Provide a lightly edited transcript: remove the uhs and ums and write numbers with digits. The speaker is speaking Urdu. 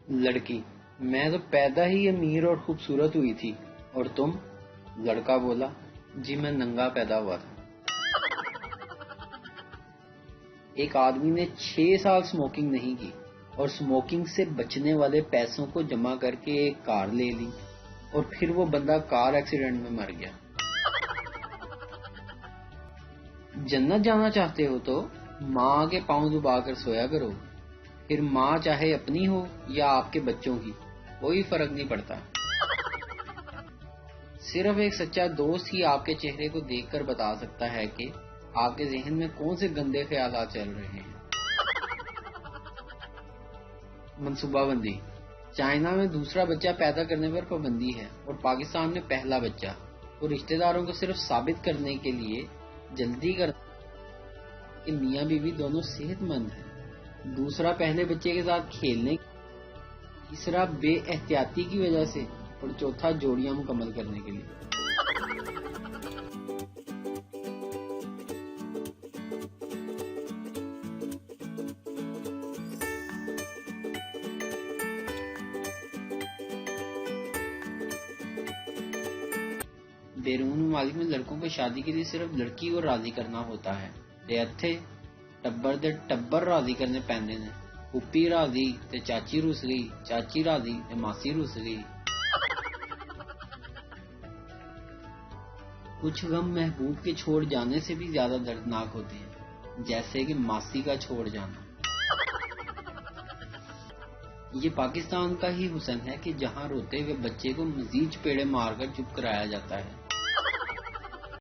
لڑکی: میں تو پیدا ہی امیر اور خوبصورت ہوئی تھی، اور تم؟ لڑکا بولا: جی میں ننگا پیدا ہوا تھا۔ ایک آدمی نے 6 سال سموکنگ نہیں کی اور سموکنگ سے بچنے والے پیسوں کو جمع کر کے ایک کار لے لی، اور پھر وہ بندہ کار ایکسیڈنٹ میں مر گیا۔ جنت جانا چاہتے ہو تو ماں کے پاؤں دبا کر سویا کرو، پھر ماں چاہے اپنی ہو یا آپ کے بچوں کی، کوئی فرق نہیں پڑتا۔ صرف ایک سچا دوست ہی آپ کے چہرے کو دیکھ کر بتا سکتا ہے کہ آپ کے ذہن میں کون سے گندے خیالات چل رہے ہیں۔ منصوبہ بندی: چائنا میں دوسرا بچہ پیدا کرنے پر پابندی ہے، اور پاکستان میں پہلا بچہ، اور رشتہ داروں کو صرف ثابت کرنے کے لیے جلدی کہ میاں بیوی دونوں صحت مند ہیں، دوسرا پہلے بچے کے ساتھ کھیلنے، تیسرا بے احتیاطی کی وجہ سے، اور چوتھا جوڑیاں مکمل کرنے کے لیے۔ بیرون ممالک میں لڑکوں کو شادی کے لیے صرف لڑکی کو راضی کرنا ہوتا ہے۔ تے اتھے ٹبر دے ٹبر راضی کرنے پیندے نے، پھوپھی راضی تے چاچی رس گئی، چاچی راضی تے ماسی رس گئی۔ کچھ غم محبوب کے چھوڑ جانے سے بھی زیادہ دردناک ہوتے ہیں، جیسے کہ ماسی کا چھوڑ جانا۔ یہ پاکستان کا ہی حسن ہے کہ جہاں روتے ہوئے بچے کو مزید چپیڑے مار کر چپ کرایا جاتا ہے۔